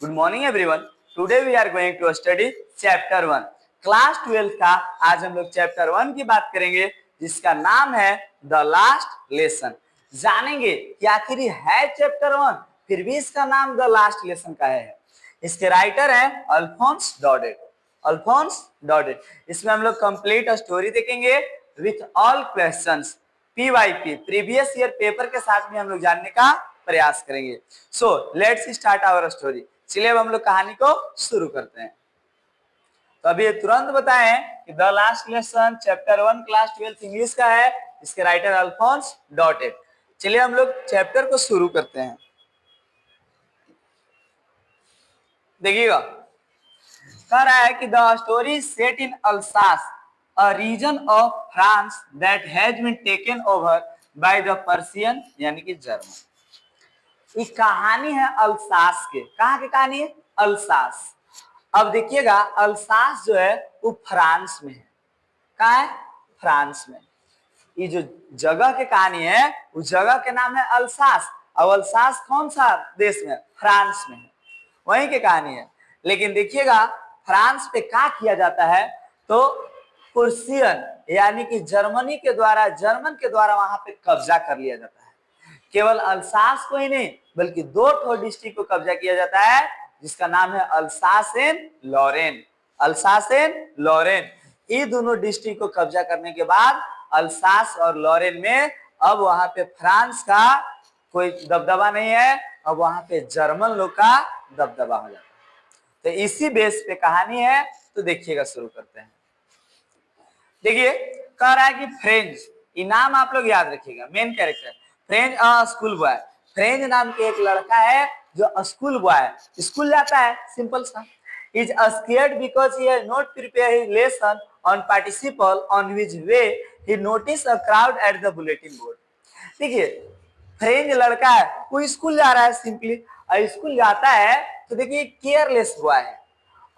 Good morning everyone. Today we are going to study chapter 1. Class 12 का आज हम लोग चैप्टर 1 की बात करेंगे जिसका नाम है द लास्ट लेसन। जानेंगे कि आखिर है चैप्टर 1 फिर भी इसका नाम द लास्ट लेसन का है। इसके राइटर हैं अल्फोंस डॉडेट। अल्फोंस डॉडेट। इसमें हम लोग कंप्लीट स्टोरी देखेंगे with all questions PYP previous year paper के साथ में हम लोग जानने का प्रयास करेंगे। So let's start our story. चलिए अब हम लोग कहानी को शुरू करते हैं। तो अभी तुरंत बताएं कि the last lesson chapter 1 class 12 English का है। इसके राइटर अल्फोंस डॉटेट। चलिए हम लोग चैप्टर को शुरू करते हैं। देखिएगा, कह रहा है कि the story set in Alsace, a region of France that has been taken over by the Persian यानी कि जर्मन। ये कहानी है अल्सास के। कहाँ की कहानी है? अल्सास। अब देखिएगा, अल्सास जो है वो फ्रांस में है। कहाँ है? फ्रांस में। ये जो जगह की कहानी है उस जगह के नाम है अल्सास। और अल्सास कौन सा देश में? फ्रांस में है। वहीं की कहानी है। लेकिन देखिएगा, फ्रांस पे क्या किया जाता है तो पर्शियन यानी कि जर्मन के द्वारा वहां पे कब्जा कर लिया जाता है। केवल अल्सास को ही नहीं बल्कि 2 डिस्ट्रिक्ट को कब्जा किया जाता है जिसका नाम है Alsace and Lorraine. Alsace and Lorraine, ये दोनों डिस्ट्रिक्ट को कब्जा करने के बाद अल्सास और लॉरेन में अब वहां पे फ्रांस का कोई दबदबा नहीं है। अब वहां पे जर्मन लोग का दबदबा हो जाता है। तो इसी बेस पे कहानी है। तो देखिएगा, शुरू करते हैं। देखिए, कह रहा है कि फ्रेंच, ये नाम आप लोग याद रखिएगा। Main character French school boy. French नाम के एक लड़का है जो स्कूल बॉय स्कूल जाता है। सिंपल सा, is scared because he has not prepare his lesson on participle on his way he notice a crowd at the bulletin board. देखिए, फ्रेंच लड़का है, वो स्कूल जा रहा है सिंपली। और स्कूल जाता है तो देखिए केयरलेस हुआ है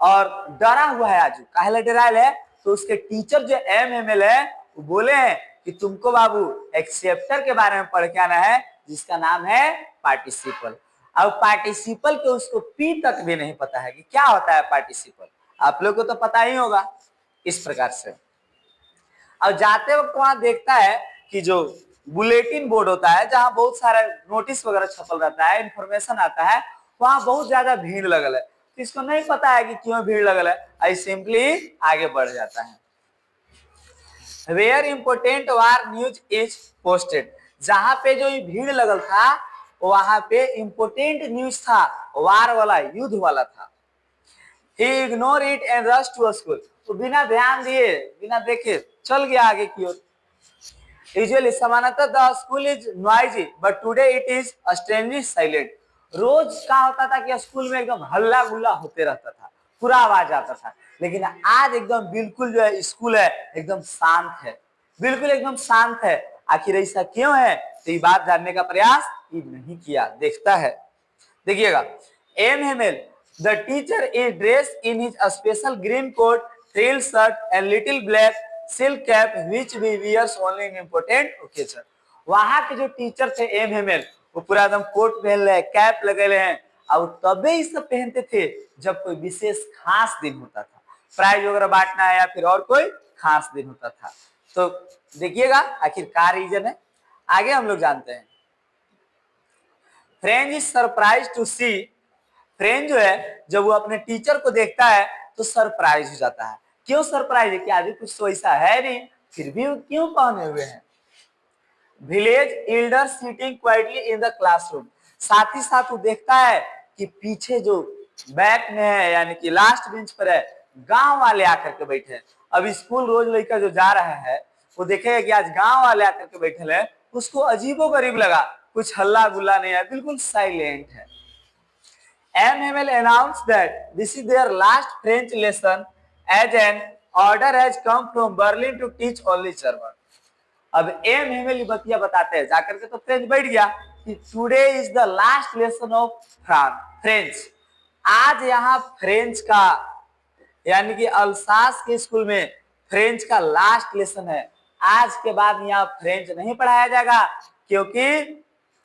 और डरा हुआ है। आज काहे डरायल है तो उसके टीचर जो एमएमएल है वो बोले हैं कि तुमको बाबू एक चैप्टर के बारे में पढ़ के आना है जिसका नाम है पार्टिसिपल। अब पार्टिसिपल के उसको पी तक भी नहीं पता है कि क्या होता है पार्टिसिपल। आप लोग को तो पता ही होगा। इस प्रकार से अब जाते वक्त वहां देखता है कि जो बुलेटिन बोर्ड होता है जहां बहुत सारा नोटिस वगैरह छपल रहता है, इंफॉर्मेशन आता है, वहां बहुत ज्यादा भीड़ लगल है। तो इसको नहीं पता है कि क्यों भीड़ लगल है। आई सिंपली आगे बढ़ जाता है। Where important war news is posted, जहां पे जो भीड़ लगल था वहां पे इंपोर्टेंट न्यूज था, वार वाला, युद्ध वाला था। He ignored it and rushed to school. तो बिना ध्यान दिए बिना देखे चल गया आगे की ओर। यूजुअली सामान्यतः the school is noisy but today it is strangely silent. रोज क्या होता था कि स्कूल में एकदम हल्ला गुल्ला होते रहता था, पूरा आवाज आता था। लेकिन आज एकदम बिल्कुल जो है स्कूल है एकदम शांत है, बिल्कुल एकदम शांत है। आखिर ऐसा क्यों है तो ये बात जानने का प्रयास ये नहीं किया, देखता है। देखिएगा, एमएमएल the teacher is dress in his special green coat, frill shirt and little black silk cap which we wears only in important occasion. वहां के जो टीचर थे एमएमएल वो पूरा एकदम कोट पहन रहे, कैप लगे हैं और तबे ये सब पहनते थे जब कोई विशेष खास दिन होता था, प्राइज वगैरह बांटना है या फिर और कोई खास दिन होता था। तो देखिएगा आखिर क्या रीजन है, आगे हम लोग जानते हैं। Franz is surprise to see, Franz जो है जब वो अपने टीचर को देखता है तो सरप्राइज हो जाता है। क्यों सरप्राइज है कि आज कुछ तो ऐसा है नहीं फिर भी वो क्यों पहने हुए हैं। Village Elder sitting quietly in the classroom, साथ ही साथ वो देखता है कि पीछे जो बैक में है यानी कि लास्ट बेंच पर है गांव वाले आकर के बैठे हैं। अब स्कूल रोज लेकर जो जा रहा है वो देखेगा कि आज गांव वाले आकर के बैठे हैं, उसको अजीबोगरीब लगा, कुछ हल्ला गुल्ला नहीं है, बिल्कुल साइलेंट है। MML announced that this is their last French lesson as an order has come from Berlin to teach only German. अब MML बतिया बताते हैं जाकर के तो फ्रेंच बैठ गया कि today is the last lesson of French. आज यहाँ फ्रेंच का यानी कि अल्सास के स्कूल में फ्रेंच का लास्ट लेसन है। आज के बाद यहाँ फ्रेंच नहीं पढ़ाया जाएगा क्योंकि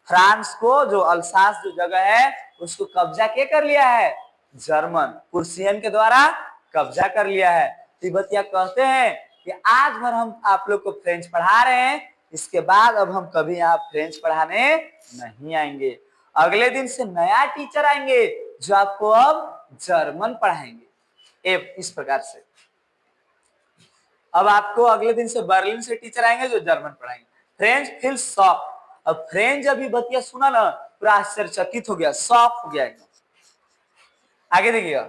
फ्रांस को जो अल्सास जो जगह है उसको कब्जा के कर लिया है, जर्मन पर्शियन के द्वारा कब्जा कर लिया है। तिब्बतिया कहते हैं कि आज भर हम आप लोग को फ्रेंच पढ़ा रहे हैं, इसके बाद अब हम कभी यहाँ फ्रेंच पढ़ाने नहीं आएंगे। अगले दिन से नया टीचर आएंगे जो आपको अब जर्मन पढ़ाएंगे। इस प्रकार से अब आपको अगले दिन से बर्लिन से टीचर आएंगे जो जर्मन पढ़ाएंगे। French feel shock. अब फ्रेंच जब ये बतिया सुना ना पूरा आश्चर्यचकित हो गया, शॉक हो गया एकदम। आगे देखिएगा,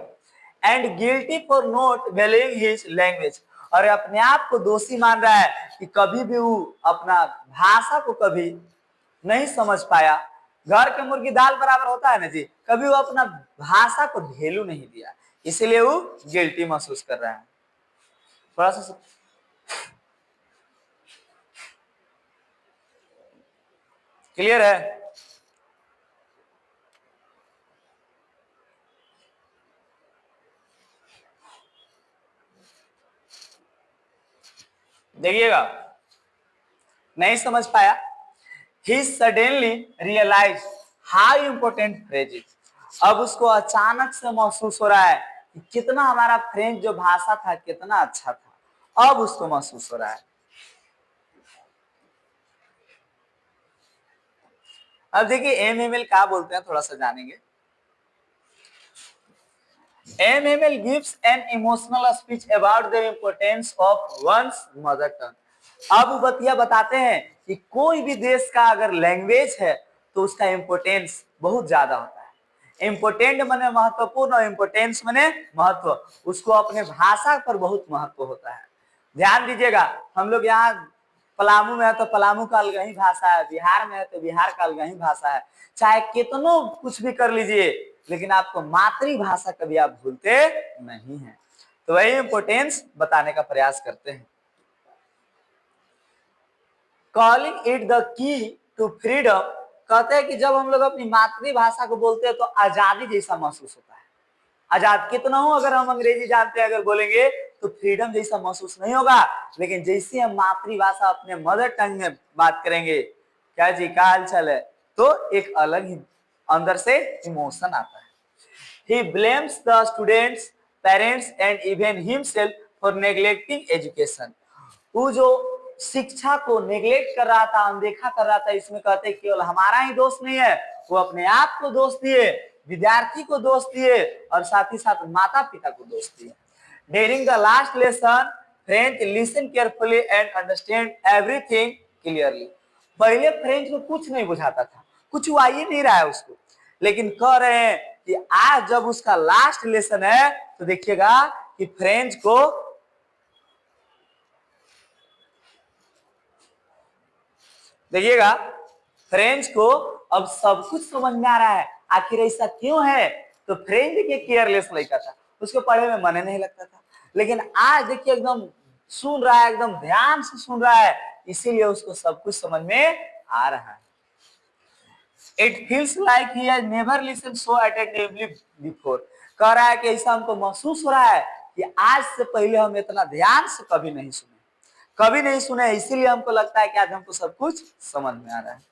and guilty for not valuing his language, और अपने आप को दोषी मान रहा है कि कभी भी वो अपना भाषा को कभी नहीं समझ पाया। घर के मुर्गी दाल बराबर होता है ना जी, कभी वो अपना भाषा को वैल्यू नहीं दिया, इसीलिए वो गिल्टी महसूस कर रहा है। थोड़ा सा क्लियर है? देखिएगा, नहीं समझ पाया। He suddenly realized how important French is. अब उसको अचानक से महसूस हो रहा है कि कितना हमारा फ्रेंच जो भाषा था कितना अच्छा था, अब उसको महसूस हो रहा है। अब देखिए एमएमएल क्या बोलते हैं, थोड़ा सा जानेंगे। MML gives an emotional speech about the importance of one's mother tongue. अब बतिया बताते हैं कि कोई भी देश का अगर लैंग्वेज है तो उसका इम्पोर्टेंस बहुत ज्यादा होता है। इम्पोर्टेंट माने महत्वपूर्ण और इम्पोर्टेंस माने महत्व, उसको अपने भाषा पर बहुत महत्व होता है। ध्यान दीजिएगा, हम लोग यहाँ पलामू में है तो पलामू का अलग ही भाषा है, बिहार में है तो बिहार का अलग ही भाषा है। चाहे कितनों कुछ भी कर लीजिए लेकिन आपको मातृभाषा कभी आप भूलते नहीं हैं। तो वही इम्पोर्टेंस बताने का प्रयास करते हैं। Calling it the key to freedom, कहते हैं कि जब हम लोग अपनी मातृभाषा को बोलते हैं तो आजादी जैसा महसूस होता है। आजाद कितना हो, अगर हम अंग्रेजी जानते हैं अगर बोलेंगे तो फ्रीडम जैसा महसूस नहीं होगा, लेकिन जैसे हम मातृभाषा अपने मदर टंग में बात करेंगे, क्या जी क्या हाल चाल है, तो एक अलग ही अंदर से इमोशन आता है। He blames the students, parents and even himself for neglecting education. वो जो शिक्षा को नेग्लेक्ट कर रहा था, अनदेखा कर रहा था, इसमें कहते केवल हमारा ही दोष नहीं है, वो अपने आप को दोष दिए, विद्यार्थी को दोष दिए और साथ ही साथ माता पिता को दोष दिए। During the last lesson, French listen carefully and understand everything clearly. पहले फ्रेंच को कुछ नहीं बुझाता था, कुछ हुआ ही नहीं रहा है उसको, लेकिन कह रहे हैं कि आज जब उसका लास्ट लेसन है तो देखिएगा कि फ्रेंच को अब सब कुछ समझ में आ रहा है। आखिर ऐसा क्यों है? तो फ्रेंच देखिए केयरलेस लड़का था, उसको पढ़े में मन नहीं लगता था, लेकिन आज देखिए एकदम सुन रहा है, एकदम ध्यान से सुन रहा है, इसीलिए उसको सब कुछ समझ में आ रहा है। It feels like he has never listened so attentively before. कह रहा है कि ऐसा हमको महसूस हो रहा है कि आज से पहले हम इतना ध्यान से कभी नहीं सुने, इसीलिए हमको लगता है कि आज हमको सब कुछ समझ में आ रहा है।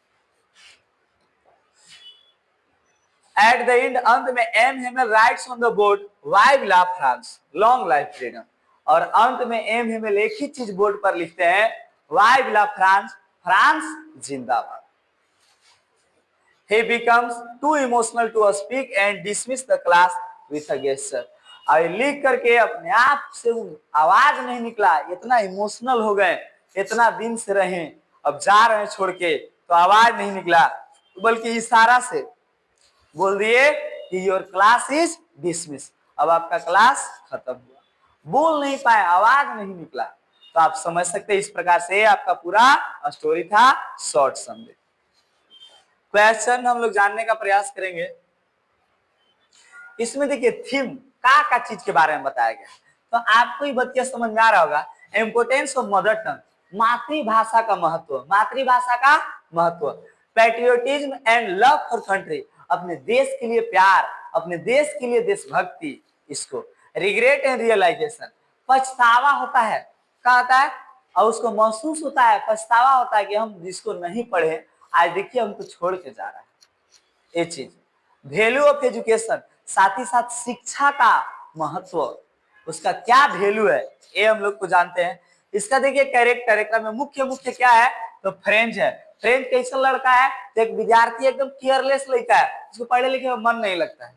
At the end, अंत में M Hamel writes on the board, "Vive la France, long life freedom." और अंत में एम हेमेल एक ही चीज बोर्ड पर लिखते हैं, "Vive la France, फ्रांस जिंदाबाद." He becomes too emotional to speak and dismiss the class with a gesture. और लिख करके अपने आप से आवाज नहीं निकला, इतना इमोशनल हो गए, इतना दिन से रहे, अब जा रहे हैं छोड़ के तो आवाज नहीं निकला, बल्कि इशारा से बोल दिए कि योर क्लास इज डिसमिस, अब आपका क्लास खत्म हुआ। बोल नहीं पाए, आवाज नहीं निकला। तो आप समझ सकते हैं इस प्रकार से आपका पूरा स्टोरी था शॉर्ट समझे। क्वेश्चन हम लोग जानने का प्रयास करेंगे। इसमें देखिए थीम का चीज के बारे में बताया गया, तो आपको ही बतिया समझ में आ रहा होगा। इंपोर्टेंस ऑफ मदर टंग, मातृभाषा का महत्व, patriotism and love for country, अपने देश के लिए प्यार, अपने देश के लिए देशभक्ति, इसको रिग्रेट एंड रियलाइजेशन, पछतावा होता है, क्या होता है, और उसको महसूस होता है, पछतावा होता है कि हम जिसको नहीं पढ़े आज देखिए हमको छोड़ के जा रहा है। ये चीज वैल्यू ऑफ एजुकेशन, साथ ही साथ शिक्षा का महत्व, उसका क्या वैल्यू है, ये हम लोग को जानते हैं। इसका देखिए कैरेक्टर में मुख्य मुख्य क्या है, तो फ्रेंच है। फ्रेंच कैसा लड़का है, तो एक विद्यार्थी एकदम केयरलेस लड़का है, उसको पढ़े लिखे में मन नहीं लगता है।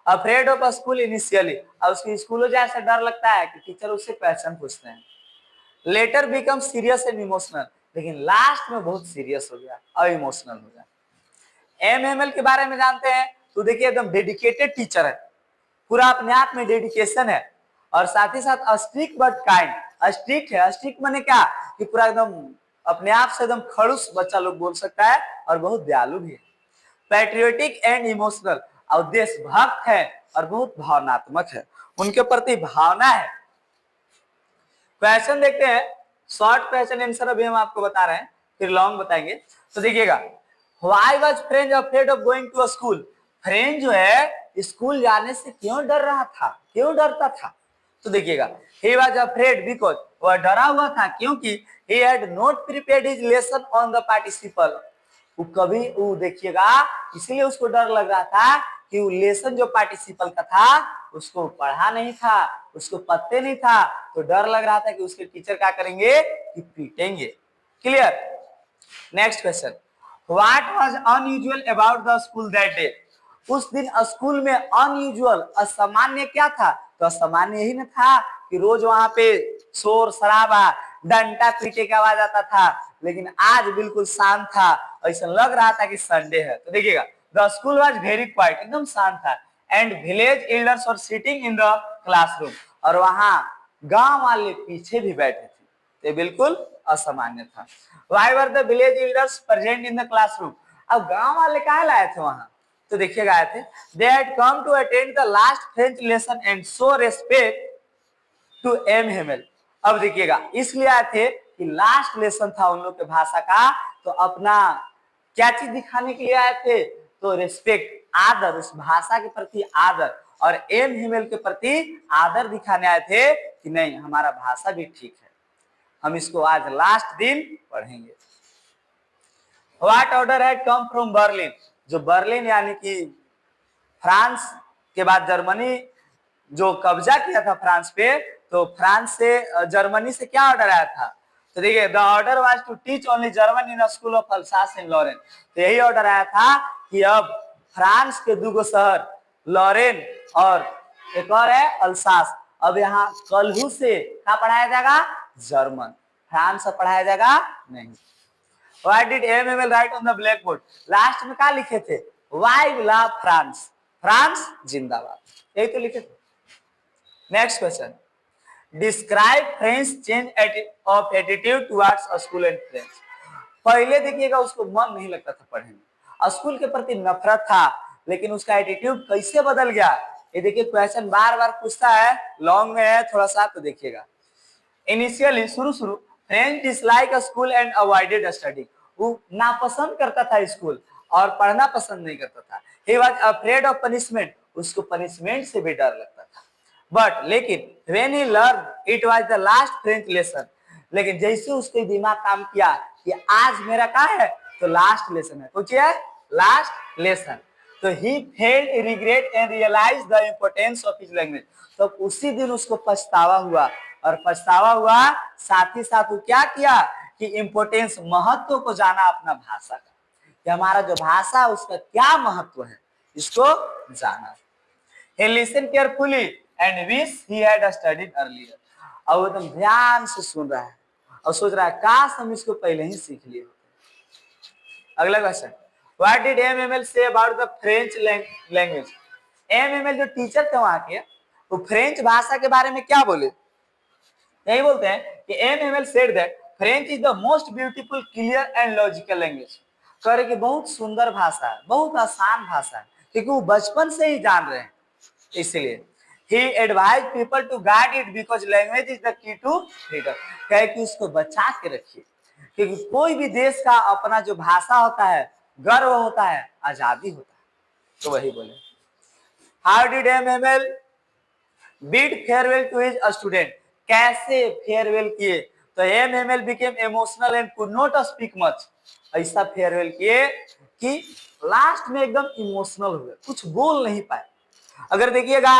अफ्रेड ऑफ स्कूल इनिशियली, और उसकी स्कूलों जैसे डर लगता है कि टीचर उससे क्वेश्चन पूछते हैं। Letter become serious and emotional, लेकिन लास्ट में बहुत सीरियस हो गया और इमोशनल हो गया। एमएमएल के बारे में जानते हैं, तो देखिए एकदम डेडिकेटेड टीचर है, पूरा अपने आप में डेडिकेशन है, और साथ ही साथ स्ट्रिक्ट बट काइंड। स्ट्रिक्ट है, स्ट्रिक्ट माने क्या कि पूरा एकदम अपने आप से एकदम खड़ूस बच्चा लोग बोल सकता है, और बहुत दयालु भी है। पैट्रियोटिक एंड इमोशनल, और देशभक्त है और बहुत भावनात्मक है, उनके प्रति भावना है। क्वेश्चन देखते हैं, शॉर्ट क्वेश्चन आंसर अभी हम आपको बता रहे हैं, फिर लॉन्ग बताएंगे। तो देखिएगा, why was Franz afraid of going to a school. Franz जो है स्कूल जाने से क्यों डर रहा था, क्यों डरता था, तो देखिएगा, he was afraid because, वह डरा हुआ था क्योंकि he had not prepared his lesson on the participle। वो देखिएगा, इसीलिए उसको डर लग रहा था कि वो लेसन जो पार्टिसिपल का था उसको पढ़ा नहीं था, उसको पते नहीं था, तो डर लग रहा था कि उसके टीचर क्या करेंगे कि पीटेंगे। Clear. Next question, what was unusual about the school that day. उस दिन स्कूल में अनयूजुअल, असामान्य क्या था, तो असामान्य ही न था कि रोज वहां पे शोर शराबा डंडा पीटे की आवाज आता था, लेकिन आज बिल्कुल शांत था, ऐसा लग रहा था कि संडे है। तो देखिएगा, the school was very quite, एकदम शांत था, and village elders were sitting in the classroom, और वहां गांव वाले पीछे भी बैठे थे, ये बिल्कुल असामान्य था। Why were the village elders present in the classroom, अब गांव वाले काहे लाए थे वहां, तो देखिएगा आए थे, they had come to attend the last French lesson and show respect to M Hamel. अब देखिएगा, इसलिए आए थे कि लास्ट लेसन था उन लोग के भाषा का, तो अपना क्या चीज दिखाने के लिए आए थे, तो रेस्पेक्ट, आदर, उस भाषा के प्रति आदर, और एम हिमेल के प्रति आदर दिखाने आए थे कि नहीं हमारा भाषा भी ठीक है, हम इसको आज लास्ट दिन पढ़ेंगे। What order had come from Berlin, जो बर्लिन यानी कि फ्रांस के बाद जर्मनी जो कब्जा किया था फ्रांस पे, तो फ्रांस से जर्मनी से क्या ऑर्डर आया था, तो देखिए, the order was to teach only German in school of Alsace and Lorraine. तो यही ऑर्डर आया था कि अब फ्रांस के दो शहर लॉरेन और एक और है अल्सास, अब यहाँ कलहू से क्या पढ़ाया जाएगा, जर्मन, फ्रांस से पढ़ाया जाएगा नहीं। What did MML write on the blackboard? Last में क्या लिखे थे, Why love France, फ्रांस जिंदाबाद, यही तो लिखे थे। Next question, describe French change of attitude towards school and friends. पहले देखिएगा उसको मन नहीं लगता था पढ़ने में, स्कूल के प्रति नफरत था, लेकिन उसका एटीट्यूड कैसे बदल गया, ये देखिए क्वेश्चन बार बार पूछता है, लॉन्ग में है थोड़ा सा, तो देखिएगा। इनिशियली शुरू French dislike school and avoided study, वो नापसंद करता था स्कूल और पढ़ना पसंद नहीं करता था। He was afraid of punishment, उसको पनिशमेंट से भी डर लगता था। बट लेकिन when he learn it was the last French lesson, लेकिन जैसे उसके दिमाग काम किया कि आज मेरा क्या है, तो लास्ट लेसन है, कुछ है लास्ट लेसन, तो he felt regret and realise the importance of his language. तो उसी दिन उसको पछतावा हुआ, और पछतावा हुआ साथ ही साथ वो क्या किया कि इंपोर्टेंस, महत्व को जाना अपना भाषा का, कि हमारा जो भाषा उसका क्या महत्व है, इसको जाना। He listened carefully and wish he had studied earlier। और एकदम ध्यान से सुन रहा है और सोच रहा है काश हम इसको पहले ही सीख लिए होते। अगला question, What did MML say about the French language? MML जो टीचर थे वहां के, वो फ्रेंच भाषा के बारे में क्या बोले, यही बोलते हैं कि MML said that French is the most beautiful, clear and logical language। कह रहे कि बहुत सुंदर भाषा है, बहुत आसान भाषा है, क्योंकि वो बचपन से ही जान रहे हैं, इसलिए he advised people to guard it because language is the key to freedom। कहे कि उसको बचा के रखिए, क्योंकि कोई भी देश का अपना जो भाषा होता है, गर्व होता है, आजादी होता है, तो वही बोले। How did MML bid farewell to his student, कैसे फेयरवेल किए, तो MML became emotional and could not speak much। ऐसा फेयरवेल किए कि लास्ट में एकदम इमोशनल हुए, कुछ बोल नहीं पाए। अगर देखिएगा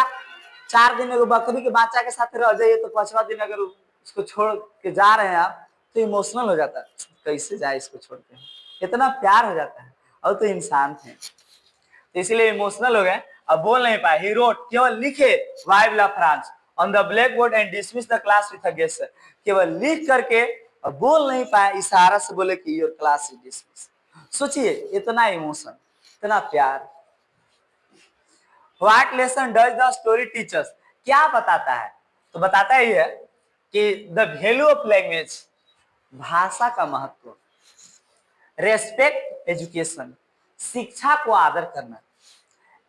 4 दिन अगर बकरी के बच्चा के साथ रह जाइए तो 5वां दिन अगर उसको छोड़ के जा रहे हैं आप तो इमोशनल हो जाता है, कैसे जाए इसको छोड़ के, इतना प्यार हो जाता है। और तो इंसान थे तो इसीलिए इमोशनल हो गए, अब बोल नहीं पाए। ही रोट, केवल लिखे vive la France on the blackboard and dismiss the class with a gesture, केवल लिख करके और बोल नहीं पाए, इशारा से बोले कि योर क्लास इज डिसमिस। सोचिए इतना इमोशन, इतना प्यार। What lesson does the story teachers, क्या बताता है? तो बताता ही है कि द वैल्यू ऑफ लैंग्वेज, भाषा का महत्व, रेस्पेक्ट एजुकेशन, शिक्षा को आदर करना,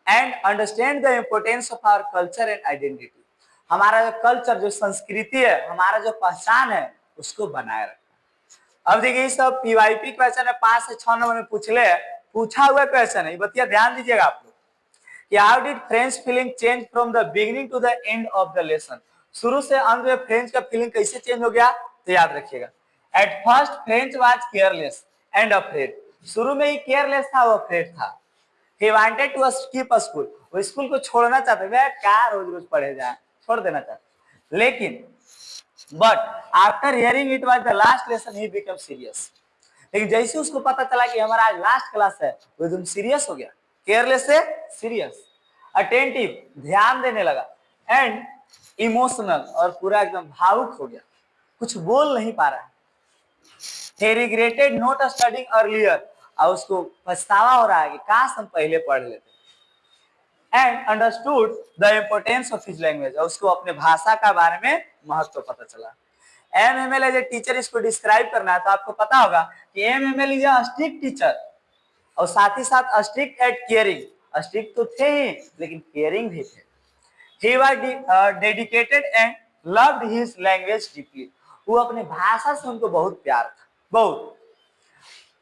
and understand the importance of our culture and identity, हमारा जो कल्चर, जो संस्कृति है, हमारा जो पहचान है, उसको बनाए रखना। अब देखिए सब पीवाईपी क्वेश्चन है, 5 से 6 नंबर में पूछा हुआ क्वेश्चन है, बतिया ध्यान दीजिएगा आप लोग कि how did Franz feeling change from the beginning to the end of the lesson, शुरू से अंत में फ्रेंच का फीलिंग कैसे चेंज हो गया, तो याद रखिएगा। At first French was careless and afraid, शुरू में ही केयरलेस था, वो अफ्रेड था। He wanted to skip a school, वो स्कूल को छोड़ना चाहते, वह क्या रोज रोज पढ़े जाए, छोड़ देना चाहते। लेकिन but after hearing it was the last lesson he become serious, लेकिन जैसे उसको पता चला कि हमारा आज लास्ट क्लास है, वो एकदम सीरियस हो गया, केयरलेस से सीरियस, अटेंटिव ध्यान देने लगा, एंड इमोशनल और पूरा एकदम भावुक हो गया, कुछ बोल नहीं पा रहा है। He regretted not studying earlier, और उसको पछतावा हो रहा है कि काश हम पहले पढ़ लेते। And understood the importance of his language, और उसको अपने भाषा का बारे में महत्व पता चला। एमएमएल एज ए टीचर, इसको डिस्क्राइब करना है तो आपको पता होगा कि MML is a strict teacher, और साथ ही साथ स्ट्रिक्ट एट केयरिंग, स्ट्रिक्ट तो थे ही लेकिन केयरिंग भी थे। He was dedicated and loved his language deeply, वो अपने भाषा से उनको बहुत प्यार था, बहुत।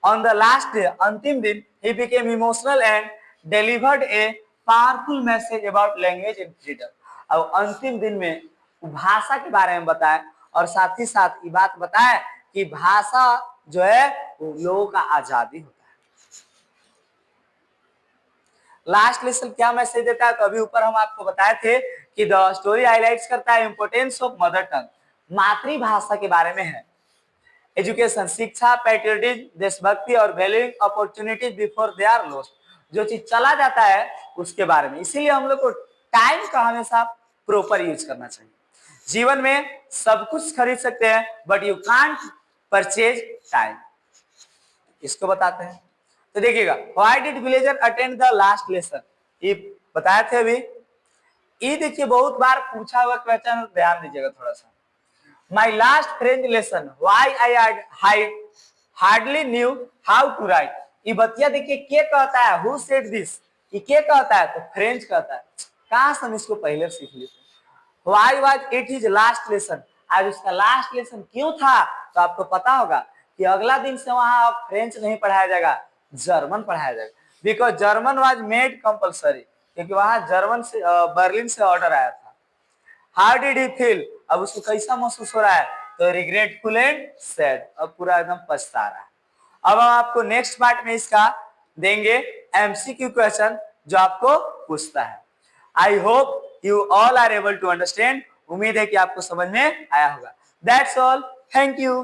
On the last day, अंतिम दिन, he became emotional and delivered a powerful message about language and freedom, अब अंतिम दिन में भाषा के बारे में बताया और साथ ही साथ ये बात बताया कि भाषा जो है वो लोगों का आजादी होता है। लास्ट लेसन क्या मैसेज देता है, तो अभी ऊपर हम आपको बताए थे कि द स्टोरी हाईलाइट्स करता है इंपोर्टेंस ऑफ मदर टंग, मातृभाषा के बारे में है। एजुकेशन, शिक्षा, पैट्रियोटिज्म, देशभक्ति और valuing opportunities before they are lost, जो चीज चला जाता है उसके बारे में। इसीलिए हम लोग को टाइम का हमेशा प्रॉपर यूज करना चाहिए। जीवन में सब कुछ खरीद सकते हैं but you can't purchase time, इसको बताते हैं। तो देखिएगा, why did villager attend the last lesson, ये बताए थे अभी। ये देखिए बहुत बार पूछा हुआ क्वेश्चन, ध्यान दीजिएगा थोड़ा सा। My last French lesson, why I hardly knew how to write, ये बतिया देखिए के कहता है, हु सेड दिस, ये के कहता है, तो फ्रेंच कहता है, काश हम इसको पहले सीख लेते। Why was it his last lesson, आज उसका लास्ट लेसन क्यों था, तो आपको पता होगा कि अगला दिन से वहां फ्रेंच नहीं पढ़ाया जाएगा, जर्मन पढ़ाया जाएगा, because German was made compulsory, क्योंकि वहां जर्मन से बर्लिन से ऑर्डर आया था। हाउ डिड ही फील, अब उसको कैसा महसूस हो रहा है, तो रिग्रेटफुल एंड सैड, अब पूरा एकदम पछता रहा है। अब हम आपको नेक्स्ट पार्ट में इसका देंगे एमसीक्यू क्वेश्चन जो आपको पूछता है। I hope you all are able to understand, उम्मीद है कि आपको समझ में आया होगा। That's all, thank you.